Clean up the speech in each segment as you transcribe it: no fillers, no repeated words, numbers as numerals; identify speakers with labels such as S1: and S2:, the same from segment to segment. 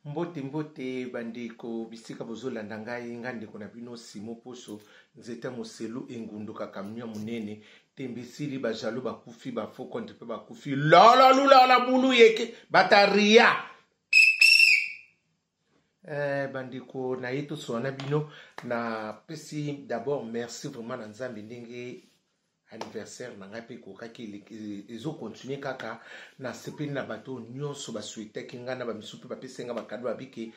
S1: Mbote mbote bandeko bisika bozolanda ngai ngandeko na bino Simo Poso nzeta moselu engundu kakamnya munene tembisili bajalo bakufi bafo contre pe bakufi la lula la bulu yeke bataria bandeko na yeto sona bino na pesi d'abord merci vraiment na nzambe ndenge anniversaire na ngai pe kokaki ezo continuer kaka na sepeli na bato nyonso basuite kinga na bamisupe bapesenga bakado babiki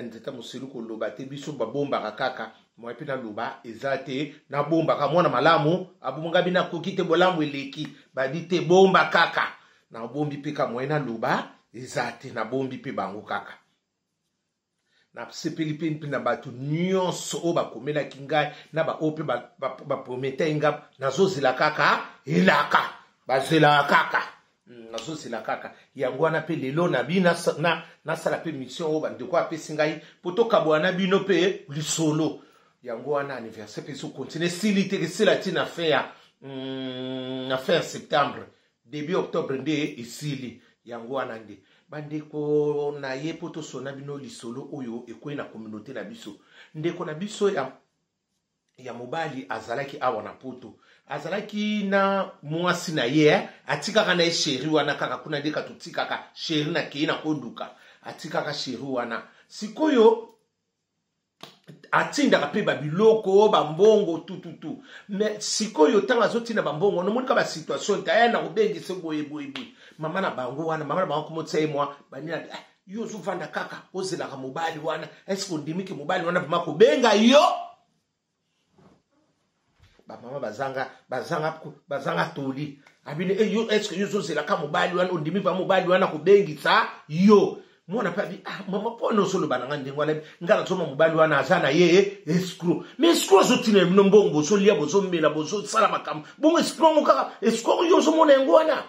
S1: nzeta moselu koloba te biso babomba kaka moi pe na loba ezate na bomba ka mwana malamu abumunga bina kokite bolambo eleki badi te bomba kaka na bombi pe ka moi na loba ezate na bombi pe bango kaka na sepeli pe na bato nyonso o bakomela kingai na ba ope ba prometa inga nazozela kaka elaka bazela kaka nazozela kaka yango wana pe lelo na bina na sala pe mission o bandeko apesi ngai potoka bwana bino pe lisolo yango wana anniversaire pe so continue silite que c'est la tina faire na fin septembre début octobre nde esili yango wana nde bandeko na ye poto sona bino lisolo oyo ekwe na communauté na biso ndeko na biso ya mobali azalaki awa na poto azalaki na mwasi na ye atikaka na chéri wana kaka kuna ndeka tutikaka chéri na kei na konduka atikaka chéri wana sikoyo atindaka pe babiloko bambongo tututu mais sikoyo tanga zotina bambongo no monika ba situation tayana kobengise boye mama na bango wana mama na bango komotsa moi banina yo zuvanda kaka ozela ka mobali wana est-ce qu'on dimiki mobali wana bamako benga yo ba mama bazanga toli abine yo est-ce que yo zozela ka mobali wana ondimi ba mobali wana kobengisa yo mwana pa bi mama pono solo bananga ndengwana ngala tsoma mobali wana azana ye escroc mais escroc zotina mbongo bozo lia bozo mbela bozo sala makam bongo escroc kaka escroc yo zo mona ngwana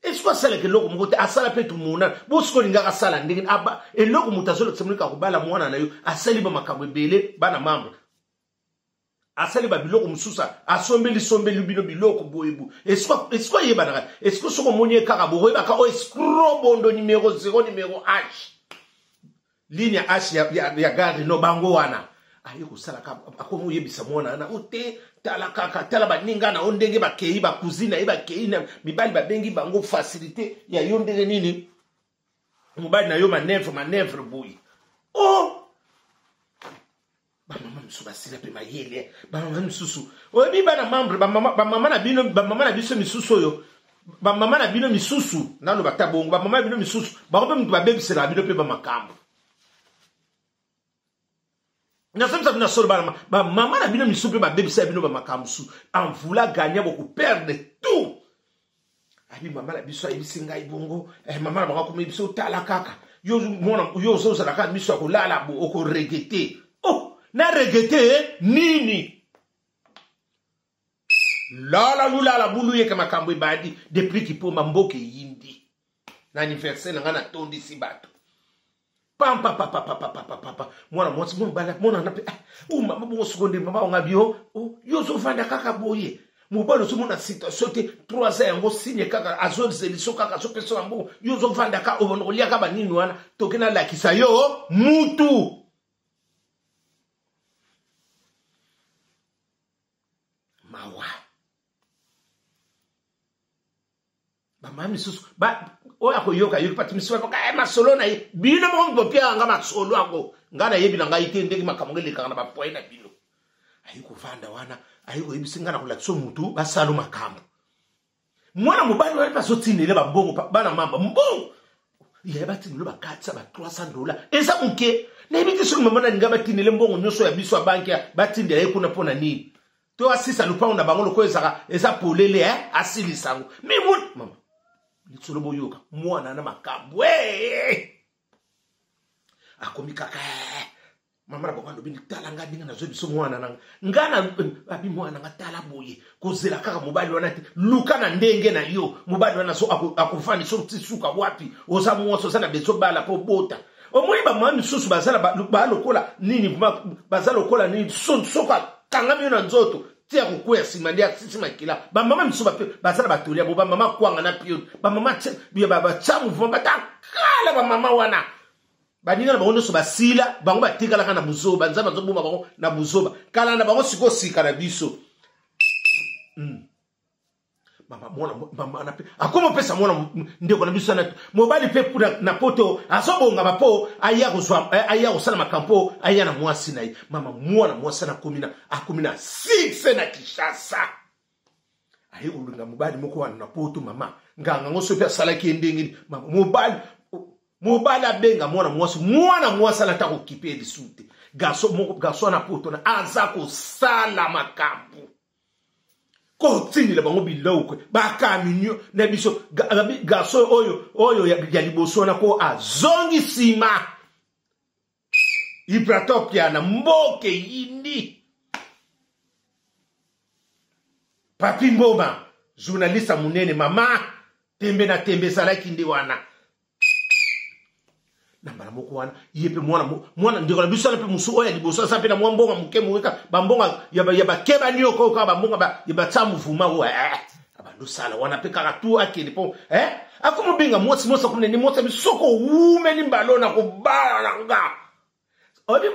S1: escroc sala ke loko mkote asala pe tumuna bosko linga sala ndenge aba eloko mutazolo tsemulika kubala mwana na yo asali ba makambo ebele bana mambo asali ba biloko mususa sombeli bino biloko boyebu escroc yeba na escroc soko monye kaka boyeba ka o escroc bondo numéro 0 numéro H ligne H ya gare no bango wana ayo kusala ka akomo yebisa mwana na ote tala kaka tala baninga na ondenge bakei ba cousine eba kei na mibali babengi bango facilité ya yondenge nini mobali na yo manevre boy oh mama msusu basila pe mayele mama msusu oyebi bana membre mama na biso misusu oyo mama na bino misusu nalo batabongo mama na bino misusu bakope mtu babebisela bino pe ba makambo na semsa bina solo mama na bino misusu pe babebisela bino ba makambo su en voulant gagner beaucoup perdre tout abi mama na biso ayibisinga ibongo mama na bango komi biso tala kaka yo mona yo so sala ka biso ko lala bo ko regretter na regete nini la bulu yeke makambo ibadi depuis ki po mamboke yindi na anniversaire nga na tondi si bato pam mwana mwasi mwana na pe mama bo seconde mama ngabio yo zo vanda kaka boye mobalo so mona situation te 3 ans yango signe kaka azol seliso kaka so peso ambo yo zo vanda ka obonolia ka banini wana tokena lakisa yo mutu mawa mami susu oya koyoka yoki pati misiwa ka masolo na ye bino mo pia nga masolo ako ngana yebi na ngai te ndenge makamongele kana ba point na bino ayiko vanda wana ayiko yebisinga na kulakso mutu basalo makambo mwana mobali wali pasotinele ba mbongo bana mamba mbongo ye batinelo ba 400 ba $300 eza muke na ebiti so mama na ngaba tinele mbongo nyoso ya biso banki batindela yekuna pona nini to asisa lupango na bango loko eza polele asili sango mimu mama litsolo boyoka mwana na makambo akomi kaka mama na bokando bini tala nga dinga na zo biso mwana nanga ngana abi mwana nga tala boye kozela kaka mobali wana te luka na ndenge na yo mobali wana so akufani so tisuka wapi oza mwoso sana beso bala po bota omoi ba mama misusu bazala ba lokola nini bazala lokola nini soka kangami na nzoto tia kukwea simandia sisi makila ba mama misuba pe bazala batolia bo ba mama kwanga na pio ba mama biya ba chamu vomba ta kala ba mama wana baninga na bango nyonso basila bango batikalaka na buzoba nzambe azoboma bango na buzoba kala na bango sikosika na biso mama na pe akoma pesa mwana ndeko na biso na mobali pe na poto azobonga bapo aya kosala makampo aya na mwasi na ye mama mwana mwasi na akomina 6 na Kinshasa ayi kulunga mobali moko wana na poto mama nganga ngoso pe asalaki endengeni mama mobali abenga mwana mwasi na tako kipe disute gaso na poto na aza kosala makambo kotini le bango biloko bakaminyo na biso gaso oyo ya liboso na ko azongi sima Ibratopia na mboke yindi Papi Mboma journaliste munene mama tembe na tembe salaki ndi wana nambala moko wana yepe mwana ndiko na biso na pe musu oya liboso sa pe na mwambonga muke muweka bambonga ya bakeba nyoko ka bambonga ya batsamu vuma wa abandu sala wana pe kaka tu akende po akumo benga mwasi kumne ni mwasi bisoko wume ni mbalona ko balanga obi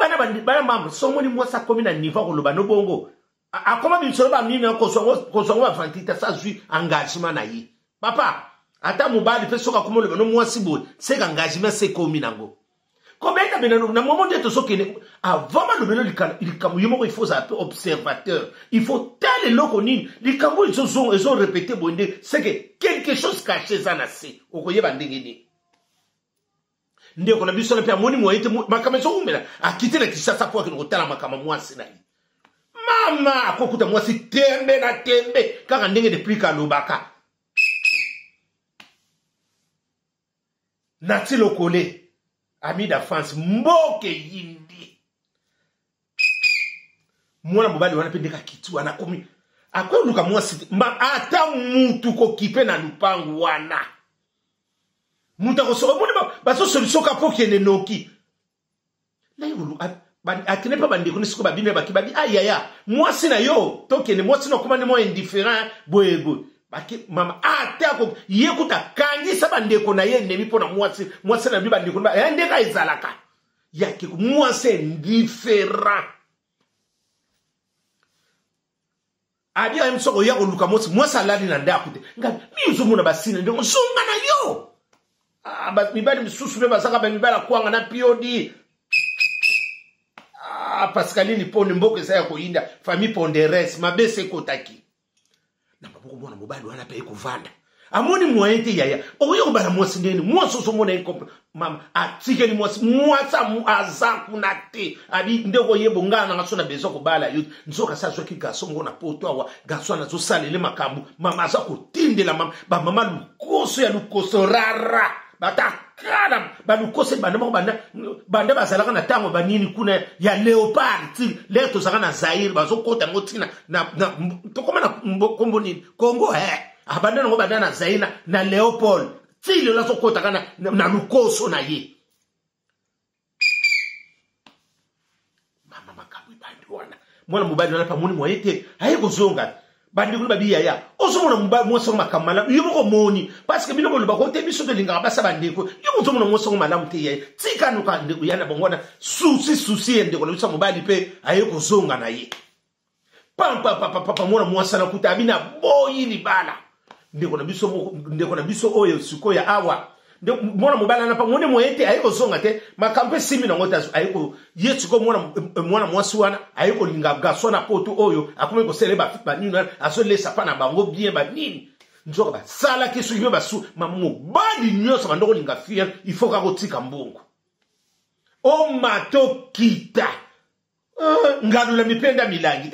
S1: bana mama somo ni mwasi komi na niva ko loba no bongo akoma biso ba nini ko so ba fantita sa zui engagement na yi papa ata mobali pe soka kumolo no mwasi bo c'est engagement c'est komi nango kobeta bena na moment de to sokene avant malobelo likamu yemo il faut ça observateur il faut tel loko nini likamu ils ont répété bonde c'est que quelque chose caché ça na se okoyeba ndengeni ndeko na biso na pe amoni moyete makameso umela akite na Kinshasa kwa kinotala makama mwasi na yi mama akokuta mwasi tembe na tembe kaka ndenge de plika lobaka Nati lokole ami da France mboke yindi mwana mobali wana pendeka kitu anakomi akwe luka mwasi ata mutu ko kipe na lupangu wana muta ko so moni ba so solution ka pokene noki na yulu akine pa bandeko nisiko babime bakibabi ayaya mwasi na yo tokene mwasi na komane mo indifférent boyego baki mama atako yekuta kangisa bandeko na ye nemi pona mwasi na biba ndeko ba ndeka izalaka yake mwasi indifférent abia msoko yako luka mwasi alali na ndakute ngabi mizumuna basina ndeko songa na yo mibali misusu be basaka ba mibala kwanga na piodi Pascaline pone mboke sa yako yinda famille ponderes mabese kotaki na maboko mwana mobali wana pe kuvanda amoni moyente yaya oyo bala mwasi ndeni mwaso so mona inkompa mama atike ni mwasa azaku na te abi ndeko yebo ngana ngasona bezo ko bala yo nzoka sa zo ki gaso ngona poto awa gaso na zo salele makambu mama aza ko tindela mama ba mama lukoso ya lukoso rara batakana balukose banda basalaka na tango banini kuna ya leopard ti leto saka na Zaire bazokota ngotina na tokoma na kombo nini Kongo abanda ngo banda na Zaire na Leopold ti le lazo kota kana na lukoso na ye mama makabu bandi wana mwana mubadi wana pamuni moyete hayeko zonga bandi kuli babiya ya osomona mubadi mwaso makamala yoko moni parce que bino bolo bakote biso de linga basa bandeko yoko zomona mwaso malamu te ye tika nuka ndeko yana bongona susi ndeko lo bisa mubadi pe hayeko zonga na ye papa mwana mwasa na kuta bina boyi ni bala ndeko na biso oyo siko ya awa mwana mobala na pa mone moyete ayiko zonga te makampe simi na ngota ayiko yetuko mwana mwasi wana ayiko linga gaso na poto oyo akome ko seleba fipa nini aso lesa pa na bango bien ba nini nzoka ba sala kisu yo basu mamu badi nyoso bandoko linga fier il faut ka kotika mbongo o mato kita ngalula mipenda milangi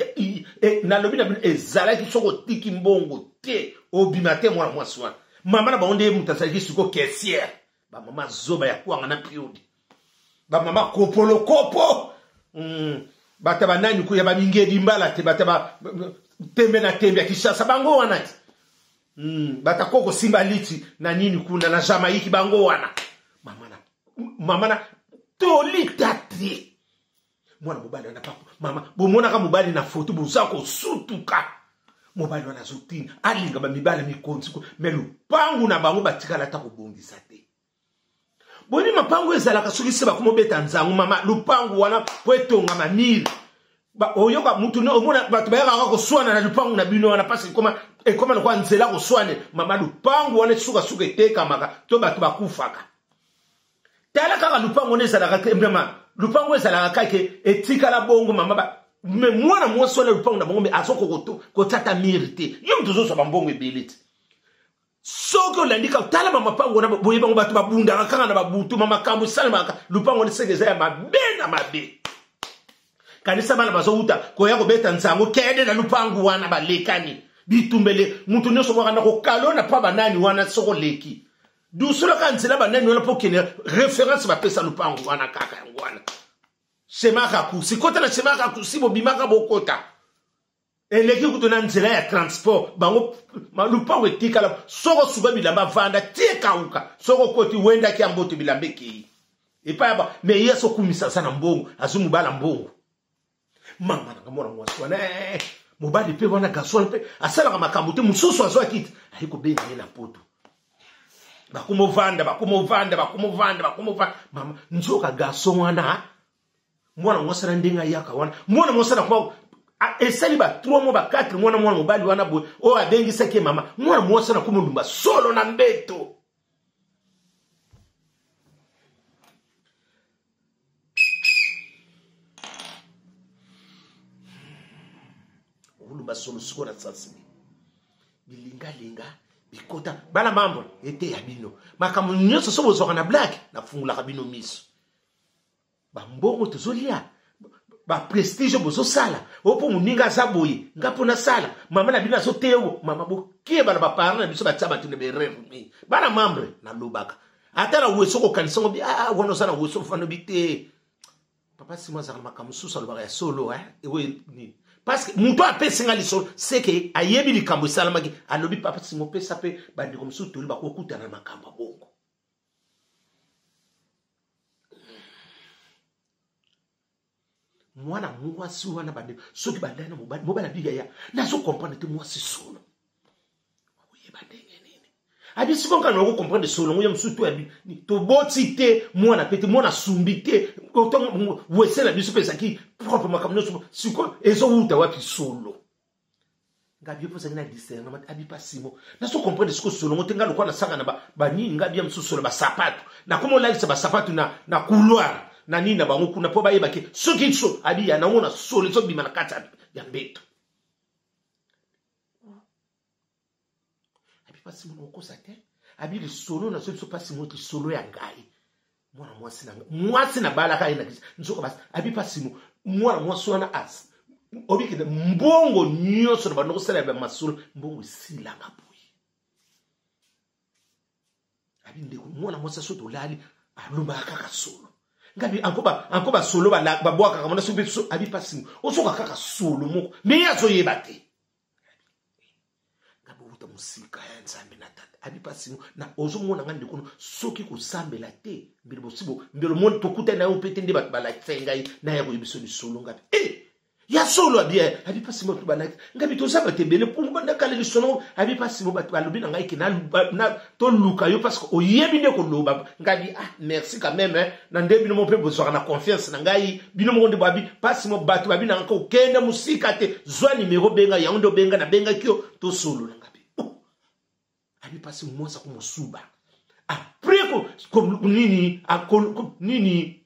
S1: na lobina ezala ki soko tiki mbongo te obimate mwana mwasi wana mama na baonde mutasaki suko caissière ba mama zoba ya kwanga na period ba mama kopo bata banani ku ya ba mingedi mbala te bata ba tembe na tembe ya Kinshasa bango wana bata koko simba liti na nini kuna na Jamaïque bango wana mama na tolitati mwana mobali na papa mama bomona ka mobali na photo buzako sutuka mobali wana zotini alinga ba mibala mikonzi ko melu pangu na bango batikala ta kobongisa te boni mapango ezalaka soki se bakoma beta nzangu mama lupango wana po etonga mamiri oyoka mutu omona bato bayaka koswana na lupango na bino wana parce ekoma lokwa nzela koswane mama lupango wana suka etekamaka to bato bakufaka tala kaka lupango ezalaka vraiment lupango ezalaka kake etikala bongo mama me mwana mwasi wana lupango na bongo me azoko kotata miri te yo mutu ozoswa mbongo ebele te soki olandika tala bamapango wana boye bango bato babundaka kaka na babutu mamakambo esalemaka lupango wana seke eza ya mabe na mabe kanisa bana bazouta koya kobeta nzango kede na lupango wana balekani bitumbele mutu nyonso mwaka na kokalo na pa banani wana soko leki dusula ka nzela banani wana po kene référence bapesa lupango wana kaka yango wana semaka kusi kota na semaka kusi bobimaka bokota eleki kutuna nzela ya transport bango lupango etikala soko suba bilamba vanda tikauka soko koti wenda ki amboto bilambe ki epa ba me yeso kumisa sana mbongo azumu bala mbongo mama na mwana mwasi wana mobali pe wana gasol pe asala makambo te mususu azo akiti ayiko benga na poto bakumovanda mama nzoka gaso wana mwana mwasi na ndenga yaka wana mwana mwasi na kwa esali ba 3 mois ba 4 mwana mobali wana boy o abengisa ke mama mwana mwasi na kumulumba solo na mbeto solo siko na sasini bilinga bikota bala mambo ete ya bino makamu nyonso so bozoka na black na fungula kabino miso bambongo tozolia ba prestige bozo sala opo muninga zaboye ngapo na sala mama na bino azotewo mama bokie bana ba parents na biso bataba tune be rêve bana mambre na lobaka atara weso ko kanisa ngo wono sana weso fano bite papa si moi za makamu susa lobaka ya solo ewe ni parce que muto apesinga lisolo c'est que ayebi likambo salamaki alobi papa singo pesa pe bandi comme ça toli bakokuta na makambo bongo mwana mwasi wana bandi soki bandana mobala biga ya nazo comprendre te mwasi solo oye bandenge nini abi sikonga no comprendre solo ngoya msutu abi to boti te mwana pete mwana sumbi te otongo wesela biso pesa ki propre makamno siko ezo uta wapi solo ngabi posa ngina discernement abi pasimo na so comprendre siko solo ngotenga lokwa na sanga na ba nini ngabi ya msusu ba sapato na komo like ba sapato na couloir na nini na bango kuna po ba yeba ke soki so abi ya na ngona solo so bima na kata ya mbeto abi pasimo ngokosa te abi le solo na so pasimo ti solo ya ngai mwana mwasi na balaka ina nzoka basi abi pasimo mwana mwasi wana as obiki de mbongo nyoso na banoko sala ba masolo mbongo sila ngaboyi abi ndeko mwana mwasi so to lali alumba kaka solo ngabi ankoba solo ba bwaka kama na so abi pasimo osoka kaka solo moko me yazo yebate ngabo uta musika ya nzambe na abi pasimo na ozomona ngandi kono soki ko sambela te mbilo bosibo mbilo mon tokuta na opete ndi bat bala tsengai na ya ko yibiso ni solo ngabi ya solo abia abi pasimo to bala ngabi to samba te bele pumba ndakale li sono abi pasimo bat balobi na ngai ke na to luka yo parce que oyebi ne ko loba ngabi merci quand même na ndebi no mo pe besoin na confiance na ngai bino mo ndi babi pasimo batu babi na ko kenda musika te zwa numero benga ya ndo benga na benga kio to solo na abi pasi mmosa kumusuba après ko nini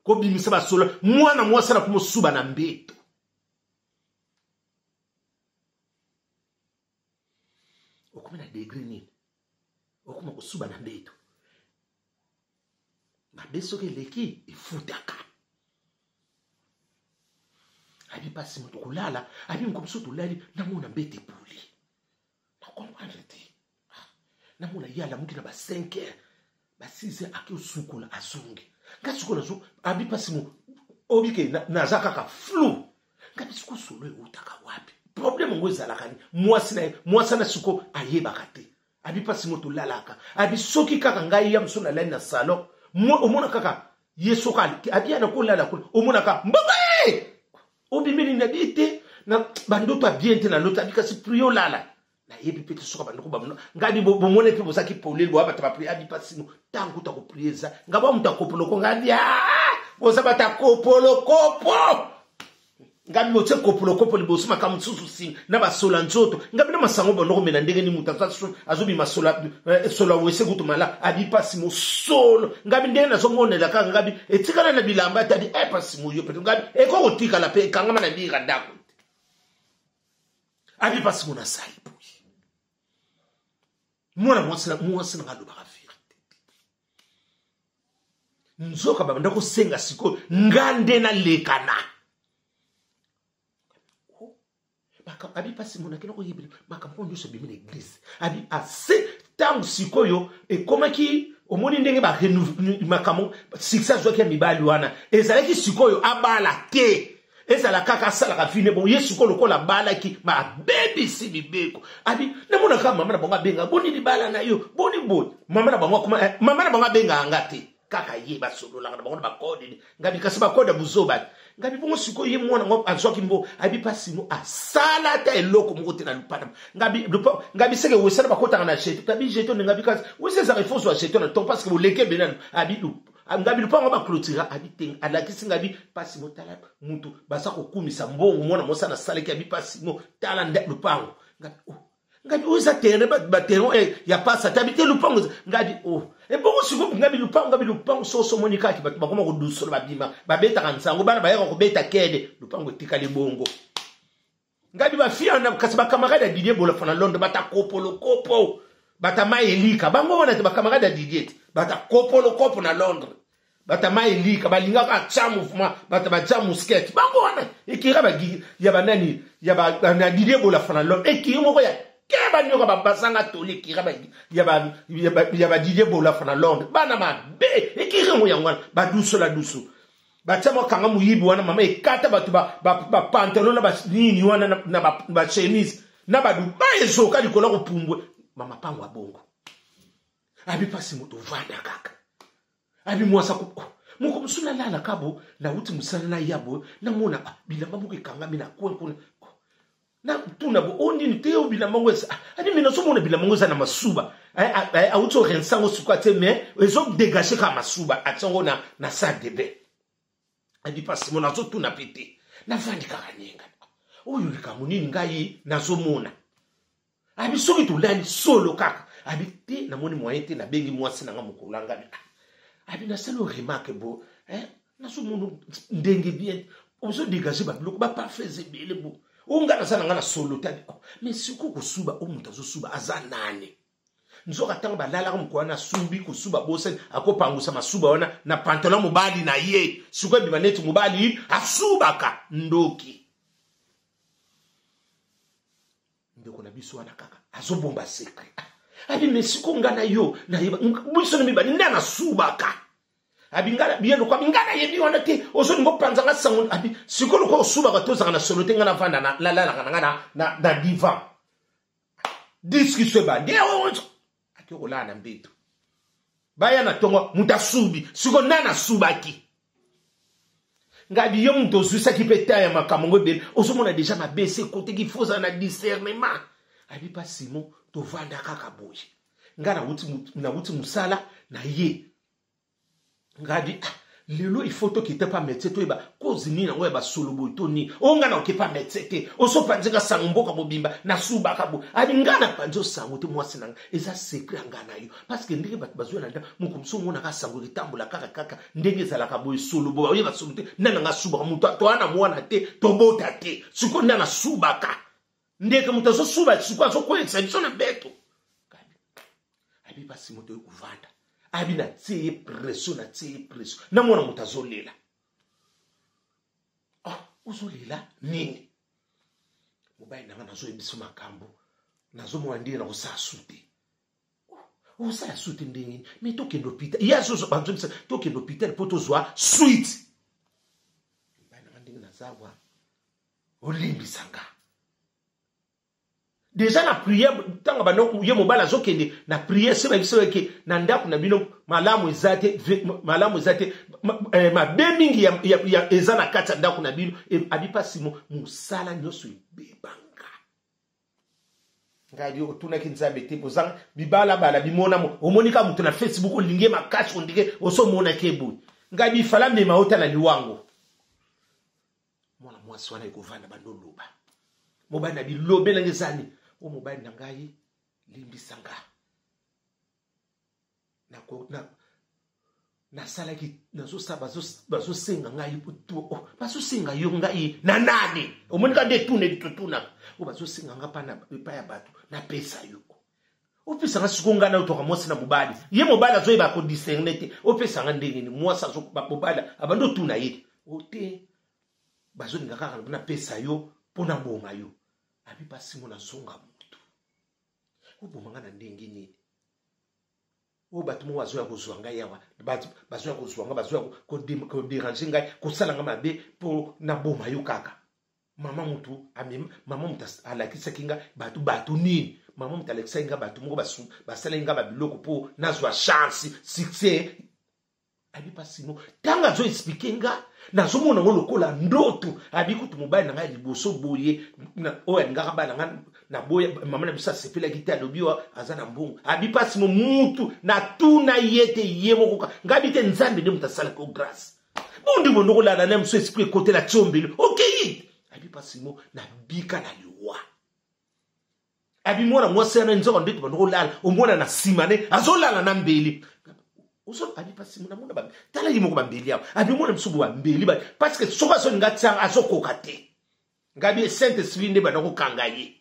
S1: ko bimisa basolo mwana mwasa na kumusuba na mbeto okumena degree nini okuma kusuba na mbeto mabeso ke leki ifutaka abi pasi moto kulala abi mkomsuto lali na mona mbete puli na comprendre te na mona yala mukina ba 5 heures ba 6 heures aki usukula azungi ngasukula zo abi pasimo obike na zaka flou ngati siku solo utaka wapi problème ngoza la kani mwasi na suko ayeba kate abi pasimo to lalaka abi soki kaka ngai ya msona lani na salon omona kaka yeso kali abi ana ko lala ko omona ka mbabe obimeli na bite na bandoto bien te na lota bikasi prio lala na yebi pete soka bandoko ba ngadi bomone pe bosaki polele bo abata ba prier abi pasimo tangu ta ko prieza ngaba muta kopolo ko ngadi bosa bata kopolo kopo ngabi bote kopolo kopo liboso makamutsusu sin na basola nzoto ngabi na masango bonoko mena ndenge ni muta azobi masola sola wese gutumala abi pasimo solo ngabi ndenge na zomone la kanga ngabi etikala na bilamba tadi pasimo yo peto ngabi eko kotika la pe kanga na bira ndako abi pasimo na sali mwana mwasi na ngalo ba vérité nzoka ba ndako senga siko ngande na lekana abi pasi mona kena ko yibili makampo nyo se bimi na église abi assez tangu sikoyo e komaki omoni ndenge ba makamo success zo ke mibali wana ezalaki sikoyo abala te ezala kaka sala ka fine bon yesu ko lokola bala ki ma baby si bibeko abi na mona kama mama na bonga benga boni di bala na yo boni boni mama na bonga kuma mama na bonga benga ngati kaka ye ba solo la bonga ba kode ngabi kasi ba kode buzoba ngabi bongo siko ye mwana ngo azoki mbo abi pasimo asala ta eloko moko na lupana ngabi seke wesana bakota na jeto tabi jeto ngabi kasi wese za réponse wa jeto na ton parce que vous leke benan abi ngabi lupango ba clôture abi ting alakisi ngabi pasimo tala mutu basa ko kumisa mbongo mwana mosa na saleki abi pasimo tala nda lupango ngabi uza tere ba tero ya pasa tabi te lupango ngabi e bongo siko ngabi lupango so monika ki ba koma ko dusolo ba bima ba beta kansango bana ba yako ko beta kede lupango tikali bongo ngabi ba fia na kasi ba camarade Didier bola fana Londres bata kopolo kopo bata maelika bango wana te ba camarade Didier bata kopolo kopo na Londres bata maelika balinga ka chamu fuma bata ba jamu skate bango wana ikira ba ya banani ya ba na Didier bola fana Londres ikira moko ya keba nyoka ba basanga toli kira ba ya ba Didier bola fana Londres bana ma be ikira mo yangwana ba duso la duso batama kanga muyibi wana mama ekata batu ba pantalon na ba nini wana na ba chemise na ba du ba ezoka likola ko pumbwe mama pango abongo abi pasi moto vanda kaka abi mwasa ko muko msuna lala kabo na uti musana na yabo na mona bilamba muko kanga mina kwenkuna na tuna bo ondi ni teo bilamba ngwesa abi mina so mona bilamba ngwesa na masuba auto rensango sukwate me ezo dégager ka masuba atsongo na sac de bain abi pasi mona zo tuna pete na vandi kaka nenga oyo likamunini ngai nazo mona abi soki tulani solo kaka abi te na moni moyen te na bengi mwasi na nga mukolanga abi na selo remarque bo nazo mono ndenge bien ozo dégager ba biloko ba parfait bele bo unga na sana nga na solo tani mais siku ko suba o mutazo suba azanane nzoka tanga balala ko na subi ko suba bosen akopangusa masuba wana na pantalon mobali na ye siku bi maneti mobali asubaka ndoki ndeko na biso wana kaka azobomba secret abi mesiko ngana yo na yeba biso na mibali ndana subaka abi ngala bielo kwa ngana yebi wana te ozo ngo panza nga sango abi sikolo ko subaka to zanga na solo te ngana vanda na la na divan diski seba ndio atiko la na mbeto baya na tongo mutasubi siko nana subaki ngabi yo mto zusa ki peta ya makamongo be ozo mona déjà ma baissé côté qui faut na discernement abi pa Simon to vanda kaka boye ngana wuti musala na ye ngadi lelo il faut to ki te pa métier to ba cause ni na we ba solo boy to ni o ngana o ki pa métier te o so panzika sangomboka bobimba na suba kabo abi ngana panzo sango te mwasi nanga eza secret ngana yo parce que ndenge bat bazwe na nda mukumso mona ka sango litambula kaka ndenge zala ka boy solo boy oye ba solo te nana nga suba mutu to ana mwana te to bota te siko nana suba ka ndeke mutazo suba siko so ko exception na beto abi basi moto ukuvanda abi na tie pression na mwana mutazolela uzolela nini mubai nanga nazo ebiso makambo nazo mwandira usasute usasute ndenge mais tokendo pita yazo so bantu tokendo pita poto zwa sweet mubai nanga ndenge nazawa olimbisanga déjà la prière tanga bano ye mobala zokende na prière seba biso ke na ndaku na bino malamu ezate ma bemingi ya ezana kata ndaku na bino abi pasimo musala nyoso bebanga ngadi otunaki nzambe te bozanga bibala bala bimona mo omonika mutu na Facebook olingie makasi ondike osomona kebo ngadi fala mema ota na liwango mwana mwasi wana ikovanda bandoloba mobali na bilobe na ngezani o mobali na ngai limbisanga na salaki nazo saba bazo senga ngai putu bazo senga yo ngai na nani omonika de tune ditutuna o bazo senga ngapa na pa ya bato na pesa yo o pesa ngasikonga na utoka mwasi na mobali ye mobali azo ba ko discerner te o pesa ngandenge ni mwasi azo ba mobali abando tuna ye o te bazo ngaka na pesa yo pona bonga yo abi pasi mona zonga mutu o bomanga na ndenge ni o bato mo wazo ya kozwa ngai yawa bazo ya kozwa ngai bazo ya ko déranger ngai ko sala nga mabe po na boma yo kaka mama mutu mama mutu alakisa kinga bato nini mama mutu alakisa kinga bato mo basala nga babiloko po nazwa chance succès abi pasimo tanga zo expliquer nga nazo mona ngo lokola ndoto abi kutu mobali na ngai liboso boye o ngaka bana nga na boye mama na bisa sepela kita lobiwa azana mbongo abi pasimo mutu na tuna yete yemo koka ngabi te nzambe ne mutasala ko grâce bondi mo ndoko la na mso expliquer côté la tsombelo okay abi pasimo na bika na liwa abi mona mwase na nzoko ndito bandoko lala omona na simane azolala na mbeli uso abi pasi muna muna ba tala yimo ko bambeli yawo abi mona msubu wa mbeli ba parce que soka so ngatsa azokoka te ngabi sainte svinde ba ndako kangaye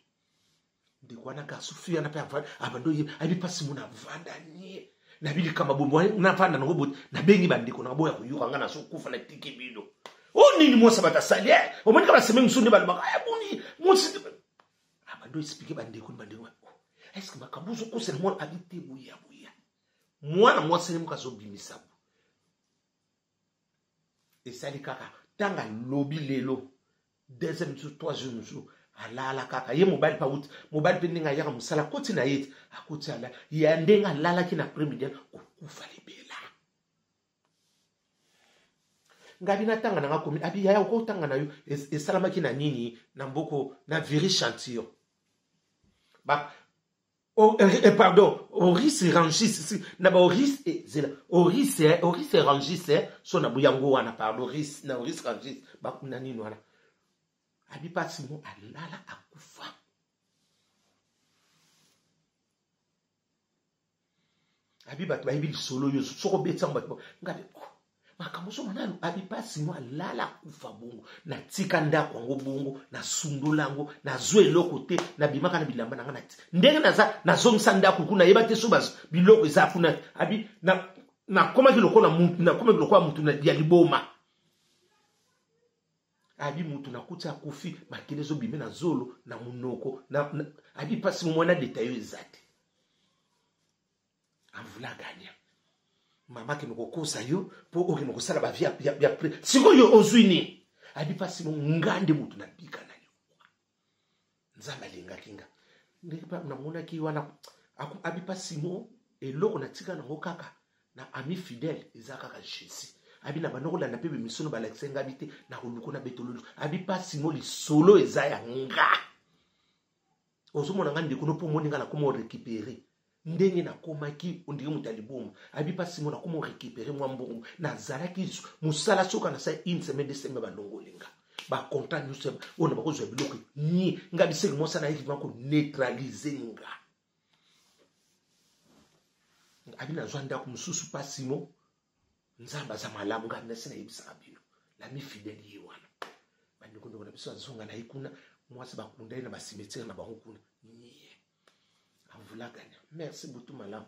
S1: ndikwana ka sufia na pa abando ye abi pasi muna vanda nie na bili kama bombo na vanda ngo na bengi bandiko na boya kuyuka ngana so kufa na tiki bido o nini mosa batasali o mani kama seme msunde ba aya buni mosi abando explique bandiko est-ce que makambuzo ko se mo abi te buya mwana mwasi ne mukazo bimisabu esali kaka tanga lobi lelo deuxième jour troisième jour alala kaka ye mobali pa wuti mobali pe ninga yaka musala koti na yeti akoti ala ya ndenga lala kina premier okufa libela ngabi na tanga na ngakomi abi ya ko tanga na yo esalama kina nini na mboko na viri chantier ba pardon, Oris Rangis, naba Oris Oris Rangis, so na buyango wana pardon, Oris Rangis, bakuna nini wana. Abi pasimo alala akufa. Abi batu bayibi solo yo soko betsa mbatu ngade makamuso manalo abi pasimo alala akufa bongo na tika ndako ngo bongo na sundolango na zwe lokote na bimaka na bilamba na ngana ndenge na zongisa ndako kuna yeba te subas biloko eza kuna abi na koma kiloko na koma kiloko mutu na ya liboma abi mutu na kuta kufi makelezo bime na zolo na munoko na abi pasimo mwana detail ezate amvula ganya mama ke nokokosa yo po oke nokosala ba via siko yo ozwini abi pasimo ngande mutu na bika na yo nzamba linga kinga ndipa na mona ki wana abi pasimo eloko na tika na ngokaka na ami fidèle ezaka ka Jésus abi na banoko la na pebe misono ba laksenga bite na koluko na betololo abi pasimo li solo ezaya nga ozomona ngande kuno po moninga na komo récupérer ndenge na komaki ondenge mutaliboma abi pasimo na komo récupérer mwambongo na zalaki musala soka na sa une semaine de semaine bandongolinga ba content nous sommes on ba kozwa biloko ni ngabi seki mosa na yiki ko neutraliser nga abi na zwanda ku mususu pasimo nzamba za malamu ngana sina yibisa bino la mi fidèle yi wana bandiko ndo na biso azonga na ikuna mwasi bakunda na ba cimetière na ba hokuna ni avula ganya merci beaucoup malamu